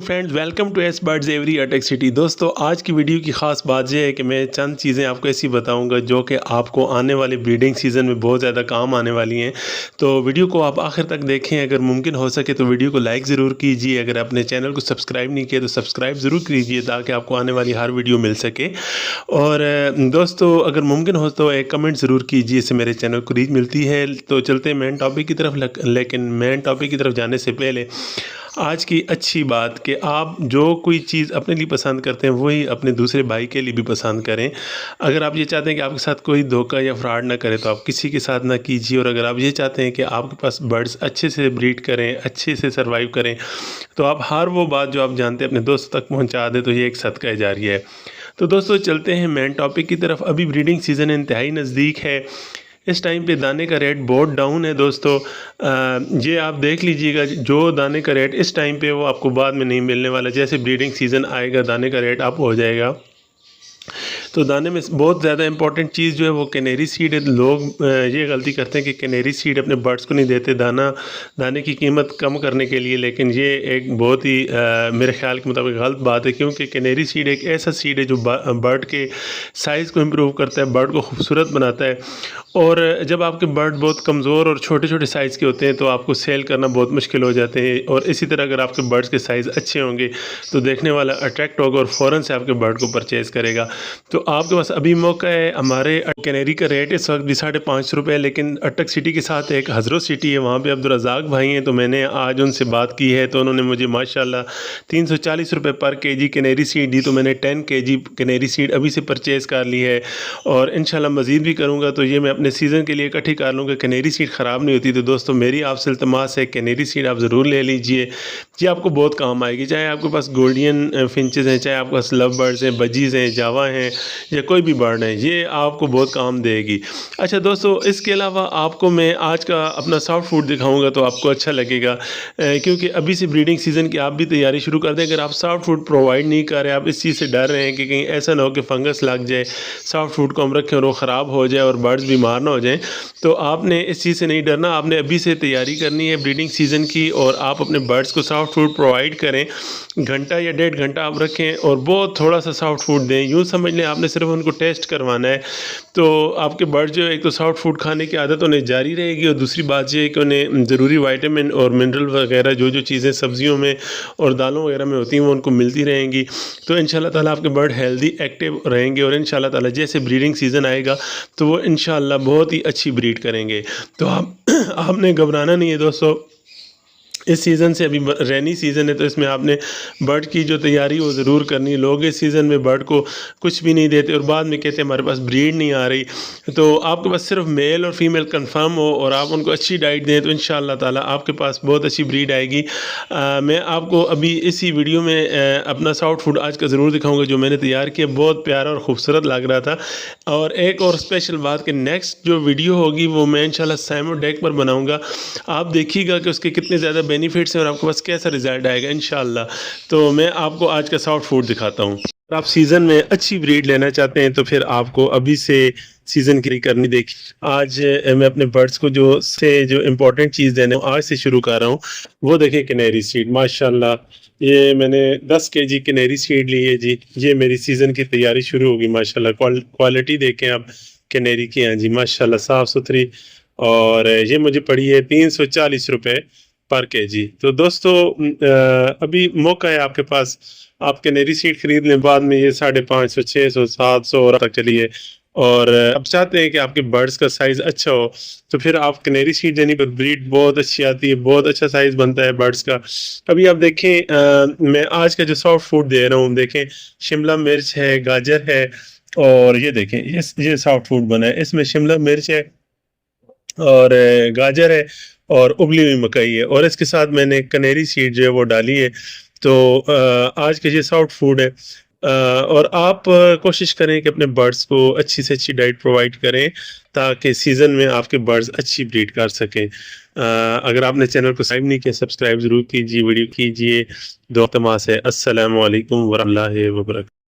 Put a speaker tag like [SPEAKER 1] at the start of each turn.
[SPEAKER 1] Friends welcome to एस बर्ड्स एवरी अटेक सिटी। दोस्तों आज की वीडियो की ख़ास बात यह है कि मैं चंद चीज़ें आपको ऐसी बताऊंगा जो कि आपको आने वाले ब्रीडिंग सीज़न में बहुत ज़्यादा काम आने वाली हैं। तो वीडियो को आप आखिर तक देखें, अगर मुमकिन हो सके तो वीडियो को लाइक ज़रूर कीजिए। अगर अपने चैनल को सब्सक्राइब नहीं किया तो सब्सक्राइब ज़रूर कीजिए ताकि आपको आने वाली हर वीडियो मिल सके। और दोस्तों अगर मुमकिन हो तो एक कमेंट ज़रूर कीजिए, इससे मेरे चैनल को रीच मिलती है। तो चलते हैं मेन टॉपिक की तरफ, लेकिन मेन टॉपिक की तरफ जाने से पहले आज की अच्छी बात कि आप जो कोई चीज़ अपने लिए पसंद करते हैं वही अपने दूसरे भाई के लिए भी पसंद करें। अगर आप ये चाहते हैं कि आपके साथ कोई धोखा या फ्रॉड ना करे तो आप किसी के साथ ना कीजिए। और अगर आप ये चाहते हैं कि आपके पास बर्ड्स अच्छे से ब्रीड करें, अच्छे से सर्वाइव करें, तो आप हर वो बात जो आप जानते हैं अपने दोस्तों तक पहुँचा दें, तो ये एक सदका जारिया है। तो दोस्तों चलते हैं मेन टॉपिक की तरफ। अभी ब्रीडिंग सीज़न इंतहाई नज़दीक है। इस टाइम पे दाने का रेट बहुत डाउन है दोस्तों। ये आप देख लीजिएगा, जो दाने का रेट इस टाइम पे वो आपको बाद में नहीं मिलने वाला। जैसे ब्रीडिंग सीज़न आएगा दाने का रेट अप हो जाएगा। तो दाने में बहुत ज़्यादा इंपॉर्टेंट चीज़ जो है वो कैनेरी सीड है। लोग ये गलती करते हैं कि कैनेरी सीड अपने बर्ड्स को नहीं देते दाने की कीमत कम करने के लिए, लेकिन ये एक बहुत ही मेरे ख्याल के मुताबिक गलत बात है, क्योंकि कैनेरी सीड एक ऐसा सीड है जो बर्ड के साइज़ को इम्प्रूव करता है, बर्ड को खूबसूरत बनाता है। और जब आपके बर्ड बहुत कमज़ोर और छोटे छोटे साइज़ के होते हैं तो आपको सेल करना बहुत मुश्किल हो जाते हैं। और इसी तरह अगर आपके बर्ड्स के साइज़ अच्छे होंगे तो देखने वाला अट्रैक्ट होगा और फ़ौरन से आपके बर्ड को परचेज़ करेगा। तो आपके पास अभी मौका है। हमारे कैनेरी का रेट इस वक्त भी 550 रुपये है, लेकिन अटक सिटी के साथ एक हज़रत सिटी है, वहाँ पे अब्दुल रज़ाक भाई हैं। तो मैंने आज उनसे बात की है तो उन्होंने मुझे माशाल्लाह 340 रुपये पर केजी कैनेरी सीड दी। तो मैंने 10 केजी कैनेरी सीड अभी से परचेज़ कर ली है और इंशाल्लाह मज़ीद भी करूँगा। तो ये मैं अपने सीज़न के लिए इकट्ठी कर लूँगा। कैनेरी सीड ख़राब नहीं होती। तो दोस्तों मेरी आपसे इल्तमास है, कैनेरी सीड आप ज़रूर ले लीजिए, ये आपको बहुत काम आएगी। चाहे आपके पास गोल्डियन फिंचेस हैं, चाहे आपके पास लव बर्ड्स हैं, बजीज़ हैं, जावा हैं, या कोई भी बर्ड है, ये आपको बहुत काम देगी। अच्छा दोस्तों, इसके अलावा आपको मैं आज का अपना सॉफ्ट फूड दिखाऊंगा तो आपको अच्छा लगेगा, क्योंकि अभी से ब्रीडिंग सीज़न की आप भी तैयारी शुरू कर दें। अगर आप सॉफ्ट फूड प्रोवाइड नहीं कर रहे, आप इस चीज़ से डर रहे हैं कि कहीं ऐसा ना हो कि फंगस लग जाए, सॉफ्ट फूड को हम रखें और वो ख़राब हो जाए और बर्ड्स बीमार ना हो जाएँ, तो आपने इस चीज़ से नहीं डरना। आपने अभी से तैयारी करनी है ब्रीडिंग सीज़न की और आप अपने बर्ड्स को सॉफ्ट फूड प्रोवाइड करें। घंटा या 1.5 घंटा आप रखें और बहुत थोड़ा सा सॉफ्ट फूड दें। यूँ समझ लें आपने सिर्फ उनको टेस्ट करवाना है, तो आपके बर्ड जो एक तो सॉफ्ट फूड खाने की आदत उन्हें जारी रहेगी और दूसरी बात ये है कि उन्हें ज़रूरी विटामिन और मिनरल वगैरह जो चीज़ें सब्जियों में और दालों वगैरह में होती हैं वो उनको मिलती रहेंगी। तो इंशाल्लाह ताला आपके बर्ड हेल्दी एक्टिव रहेंगे और इंशाल्लाह ताला जैसे ब्रीडिंग सीज़न आएगा तो वो इंशाल्लाह बहुत ही अच्छी ब्रीड करेंगे। तो आप आपने घबराना नहीं है दोस्तों। इस सीज़न से अभी रेनी सीज़न है तो इसमें आपने बर्ड की जो तैयारी वो ज़रूर करनी है। लोग इस सीज़न में बर्ड को कुछ भी नहीं देते और बाद में कहते हैं हमारे पास ब्रीड नहीं आ रही। तो आपके पास सिर्फ मेल और फीमेल कंफर्म हो और आप उनको अच्छी डाइट दें तो इंशाल्लाह ताला आपके पास बहुत अच्छी ब्रीड आएगी। मैं आपको अभी इसी वीडियो में अपना सॉफ्ट फूड आज का ज़रूर दिखाऊँगा जो मैंने तैयार किया, बहुत प्यारा और ख़ूबसूरत लग रहा था। और एक और स्पेशल बात कि नेक्स्ट जो वीडियो होगी वो मैं इंशाल्लाह सैमो डेक पर बनाऊँगा। आप देखिएगा कि उसके कितने ज़्यादा बेनिफिट्स हैं और आपके पास कैसा रिजल्ट आएगा इंशाल्लाह। तो मैं आपको आज का सॉफ्ट फूड दिखाता हूँ। अगर आप सीज़न में अच्छी ब्रीड लेना चाहते हैं तो फिर आपको अभी से सीज़न की करनी। देखिए आज मैं अपने बर्ड्स को जो इम्पोर्टेंट चीज़ देने आज से शुरू कर रहा हूँ वो देखें कैनेरी सीड। माशाल्लाह ये मैंने 10 केजी कैनेरी सीड ली है जी। ये मेरी सीज़न की तैयारी शुरू होगी। माशाल्लाह क्वालिटी देखें आप कैनेरी की। हाँ जी माशाल्लाह साफ़ सुथरी। और ये मुझे पड़ी है 340 रुपये पर केजी। तो दोस्तों अभी मौका है आपके पास, आप कैनेरी सीड खरीद लें। बाद में ये 550, 600, 700 और तक चली है। और अब चाहते हैं कि आपके बर्ड्स का साइज़ अच्छा हो तो फिर आप कैनेरी सीड देने पर ब्रीड बहुत अच्छी आती है, बहुत अच्छा साइज़ बनता है बर्ड्स का। अभी आप देखें मैं आज का जो सॉफ्ट फूड दे रहा हूँ, देखें शिमला मिर्च है, गाजर है और ये देखें ये सॉफ्ट फूड बना है। इसमें शिमला मिर्च है और गाजर है और उबली हुई मकई है और इसके साथ मैंने कैनेरी सीड जो है वो डाली है। तो आज के ये सॉफ्ट फूड है। और आप कोशिश करें कि अपने बर्ड्स को अच्छी से अच्छी डाइट प्रोवाइड करें ताकि सीज़न में आपके बर्ड्स अच्छी ब्रीड कर सकें। अगर आपने चैनल को सब्सक्राइब नहीं किया सब्सक्राइब ज़रूर कीजिए, वीडियो कीजिए। दुआ तमास है। अस्सलामु अलैकुम वरहमतुल्लाहि वबरकातुहू।